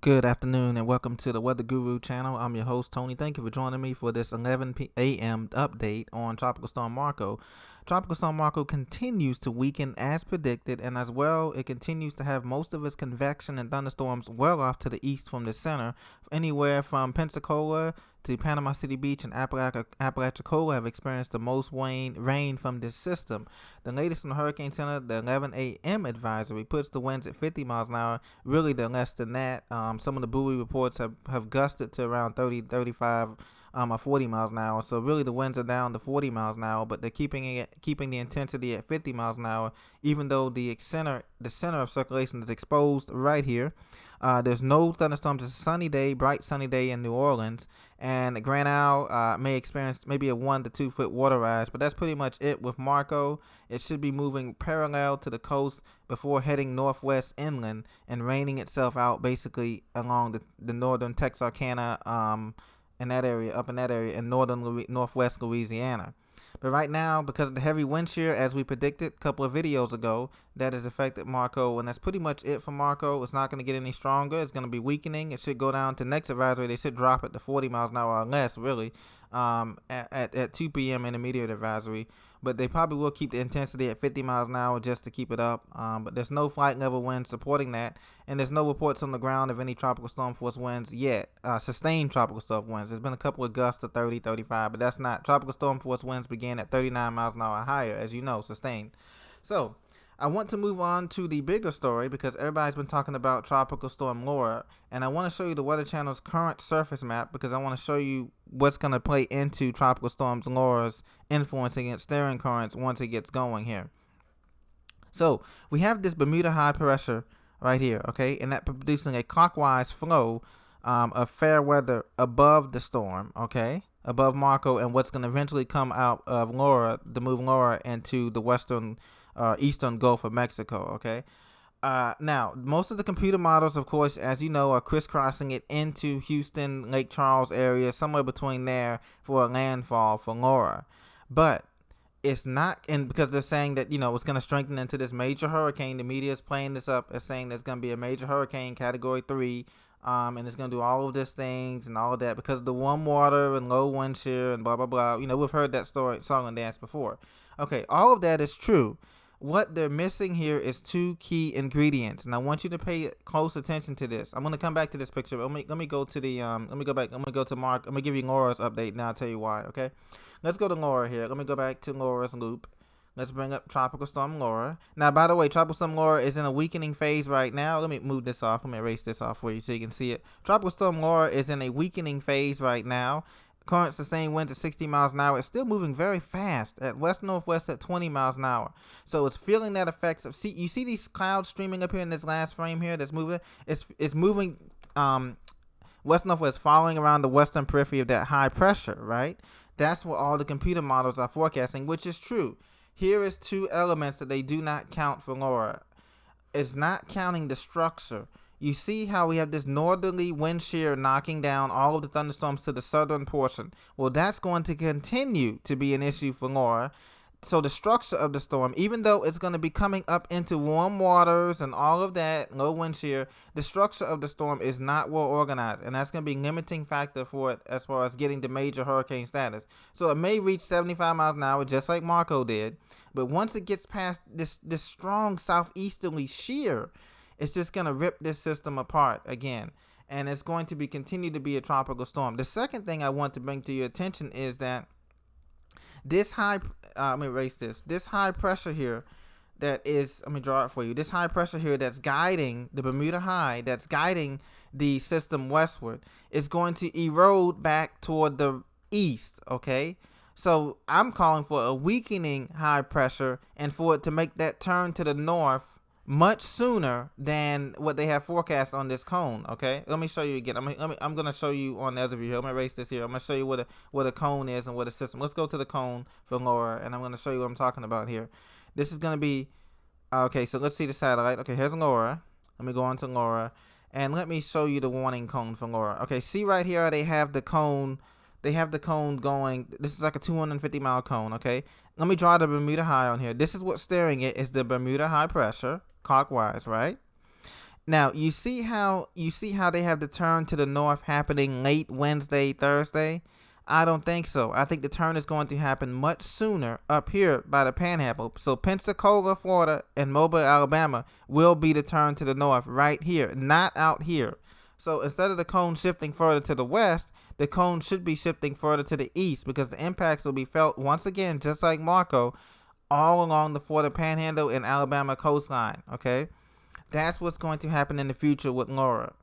Good afternoon and welcome to the Weather Guru channel. I'm your host, Tony. Thank you for joining me for this 11 a.m. update on Tropical Storm Marco. Tropical Storm Marco continues to weaken as predicted, and as well, it continues to have most of its convection and thunderstorms well off to the east from the center. Anywhere from Pensacola to Panama City Beach and Apalachicola have experienced the most rain from this system. The latest from the Hurricane Center, the 11 a.m. advisory, puts the winds at 50 miles an hour. Really, they're less than that. Some of the buoy reports have gusted to around 30, 35 or 40 miles an hour. So really the winds are down to 40 miles an hour, but they're keeping the intensity at 50 miles an hour, even though the center of circulation is exposed right here. There's no thunderstorms. It's a sunny day, bright sunny day in New Orleans, and Grand Isle may experience maybe a 1 to 2 foot water rise, but that's pretty much it with Marco. It should be moving parallel to the coast before heading northwest inland and raining itself out basically along the northern Texarkana in that area, up in that area in northwest Louisiana. But right now, because of the heavy wind shear, as we predicted a couple of videos ago, that has affected Marco, and that's pretty much it for Marco. It's not going to get any stronger. It's going to be weakening. It should go down to next advisory. They should drop it to 40 miles an hour or less, really, at 2 p.m. intermediate advisory. But they probably will keep the intensity at 50 miles an hour just to keep it up. But there's no flight level winds supporting that, and there's no reports on the ground of any tropical storm force winds yet, sustained tropical storm winds. There's been a couple of gusts of 30, 35, but that's not. Tropical storm force winds begin at 39 miles an hour higher, as you know, sustained. So I want to move on to the bigger story because everybody's been talking about Tropical Storm Laura, and I want to show you the Weather Channel's current surface map because I want to show you what's going to play into Tropical Storm Laura's influencing its steering currents once it gets going here. So we have this Bermuda high pressure right here, okay, and that producing a clockwise flow of fair weather above the storm, okay, above Marco, and what's going to eventually come out of Laura to move Laura into the eastern Gulf of Mexico, okay? Now, most of the computer models, of course, as you know, are crisscrossing it into Houston, Lake Charles area, somewhere between there for a landfall for Laura. But it's not, and because they're saying that, it's going to strengthen into this major hurricane. The media is playing this up as saying there's going to be a major hurricane, Category 3, and it's going to do all of these things and all of that because of the warm water and low wind shear and blah, blah, blah. We've heard that song and dance before. Okay, all of that is true. What they're missing here is two key ingredients, and I want you to pay close attention to this. I'm going to come back to this picture. Let me go to the let me go back. I'm going to go to Mark. I'm going to give you Laura's update now. I'll tell you why. Okay, let's go to Laura here. Let me go back to Laura's loop. Let's bring up Tropical Storm Laura. Now, by the way, Tropical Storm Laura is in a weakening phase right now. Let me move this off. Let me erase this off for you so you can see it. Tropical Storm Laura is in a weakening phase right now. Current sustained winds at 60 miles an hour. It's still moving very fast at west-northwest at 20 miles an hour. So it's feeling that effects of, you see these clouds streaming up here in this last frame here that's moving? It's moving west-northwest, following around the western periphery of that high pressure, right? That's what all the computer models are forecasting, which is true. Here is two elements that they do not count for Laura. It's not counting the structure. You see how we have this northerly wind shear knocking down all of the thunderstorms to the southern portion. Well, that's going to continue to be an issue for Laura. So the structure of the storm, even though it's going to be coming up into warm waters and all of that, low wind shear, the structure of the storm is not well organized. And that's going to be a limiting factor for it as far as getting the major hurricane status. So it may reach 75 miles an hour, just like Marco did. But once it gets past this strong southeasterly shear, it's just going to rip this system apart again. And it's going to continue to be a tropical storm. The second thing I want to bring to your attention is that this let me erase this. This high pressure here that is, let me draw it for you. This high pressure here that's guiding the Bermuda High, that's guiding the system westward, is going to erode back toward the east, okay? So I'm calling for a weakening high pressure and for it to make that turn to the north much sooner than what they have forecast on this cone. Okay, let me show you again. I'm gonna show you on the other view here. I'm gonna erase this here. I'm gonna show you what a cone is and what a system. Let's go to the cone for Laura, and I'm gonna show you what I'm talking about here. This is gonna be okay. So let's see the satellite. Okay, here's Laura. Let me go on to Laura, and let me show you the warning cone for Laura. Okay, see right here they have the cone. They have the cone going. This is like a 250-mile cone. Okay, let me draw the Bermuda High on here. This is what's steering it is the Bermuda high pressure clockwise, right? Now you see how they have the turn to the north happening late Wednesday, Thursday. I don't think so. I think the turn is going to happen much sooner up here by the panhandle. So Pensacola, Florida, and Mobile, Alabama will be the turn to the north right here, not out here. So instead of the cone shifting further to the west, the cone should be shifting further to the east because the impacts will be felt once again, just like Marco, all along the Florida Panhandle and Alabama coastline. Okay, that's what's going to happen in the future with Laura.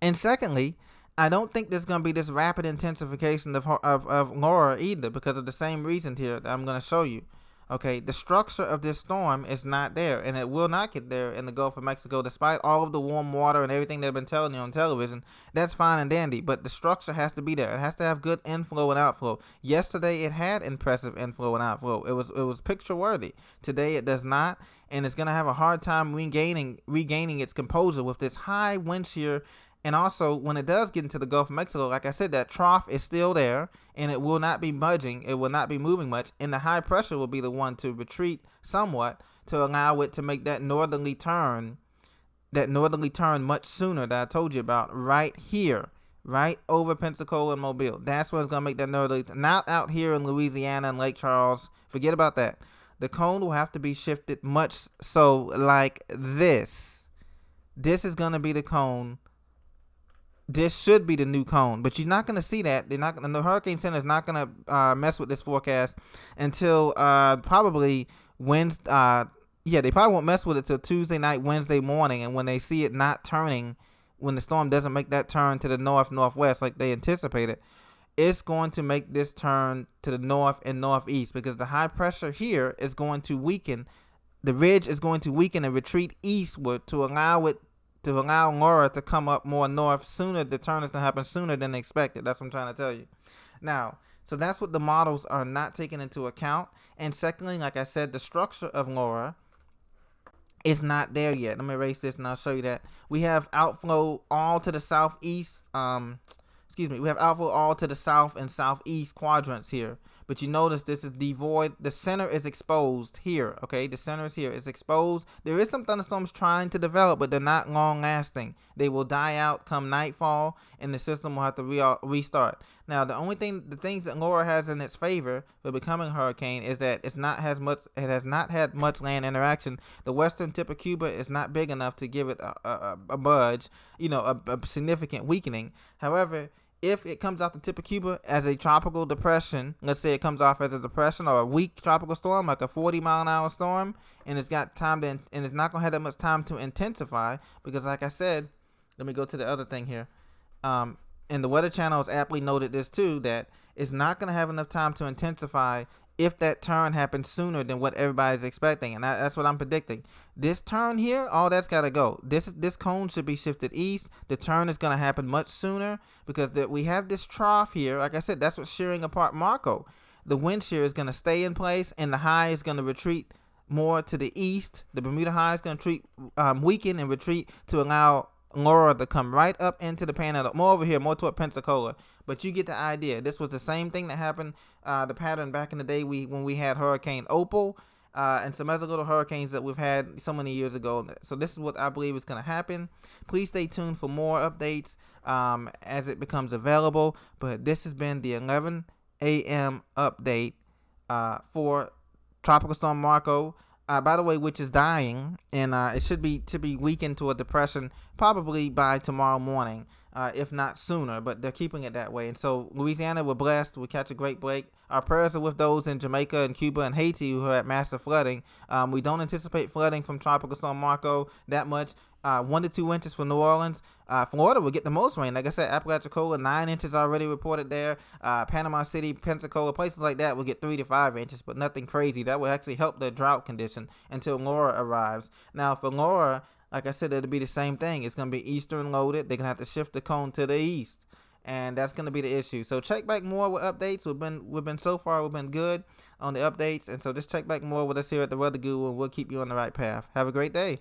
And secondly, I don't think there's going to be this rapid intensification of Laura either because of the same reason here that I'm going to show you. Okay, the structure of this storm is not there, and it will not get there in the Gulf of Mexico, despite all of the warm water and everything they've been telling you on television. That's fine and dandy, but the structure has to be there. It has to have good inflow and outflow. Yesterday, it had impressive inflow and outflow. It was picture worthy. Today, it does not, and it's gonna have a hard time regaining its composure with this high wind shear. And also, when it does get into the Gulf of Mexico, like I said, that trough is still there, and it will not be budging. It will not be moving much, and the high pressure will be the one to retreat somewhat to allow it to make that northerly turn much sooner that I told you about right here, right over Pensacola and Mobile. That's what's going to make that northerly not out here in Louisiana and Lake Charles. Forget about that. The cone will have to be shifted much so like this. This is going to be the cone. This should be the new cone, but you're not going to see that. The Hurricane Center is not going to mess with this forecast until probably Wednesday. They probably won't mess with it till Tuesday night, Wednesday morning, and when they see it not turning, when the storm doesn't make that turn to the northwest like they anticipated, it's going to make this turn to the north and northeast because the high pressure here is going to weaken. The ridge is going to weaken and retreat eastward to allow Laura to come up more north sooner. The turn is going to happen sooner than expected. That's what I'm trying to tell you. Now, so that's what the models are not taking into account. And secondly, like I said, the structure of Laura is not there yet. Let me erase this and I'll show you that. We have outflow all to the southeast. We have outflow all to the south and southeast quadrants here. But you notice this is devoid. The center is exposed here. Okay, the center is here. It's exposed. There is some thunderstorms trying to develop, but they're not long lasting. They will die out come nightfall, and the system will have to restart. Now, the things that Laura has in its favor for becoming a hurricane is that it has not had much land interaction. The western tip of Cuba is not big enough to give it a budge, a significant weakening. However, if it comes off the tip of Cuba as a tropical depression, let's say it comes off as a depression or a weak tropical storm, like a 40-mile-an-hour storm, and it's not going to have that much time to intensify because, like I said, let me go to the other thing here. And the Weather Channel has aptly noted this too, that it's not going to have enough time to intensify if that turn happens sooner than what everybody's expecting, and that's what I'm predicting. This turn here, all that's got to go. This cone should be shifted east. The turn is going to happen much sooner because we have this trough here. Like I said, that's what's shearing apart Marco. The wind shear is going to stay in place, and the high is going to retreat more to the east. The Bermuda high is going to weaken and retreat to allow Laura to come right up into the panhandle, more over here, more toward Pensacola. But you get the idea. This was the same thing that happened, the pattern back in the day when we had Hurricane Opal and some other little hurricanes that we've had so many years ago. So this is what I believe is going to happen. Please stay tuned for more updates as it becomes available. But this has been the 11 a.m. update for Tropical Storm Marco. By the way, which is dying, and it should be weakened to a depression probably by tomorrow morning, if not sooner. But they're keeping it that way. And so Louisiana, we're blessed. We catch a great break. Our prayers are with those in Jamaica and Cuba and Haiti who had massive flooding. We don't anticipate flooding from Tropical Storm Marco that much. 1 to 2 inches for New Orleans. Florida will get the most rain. Like I said, Apalachicola, 9 inches already reported there. Panama City, Pensacola, places like that will get 3 to 5 inches, but nothing crazy. That will actually help the drought condition until Laura arrives. Now, for Laura, like I said, it'll be the same thing. It's going to be eastern loaded. They're going to have to shift the cone to the east, and that's going to be the issue. So check back more with updates. We've been good on the updates, and so just check back more with us here at the Weather Guru, and we'll keep you on the right path. Have a great day.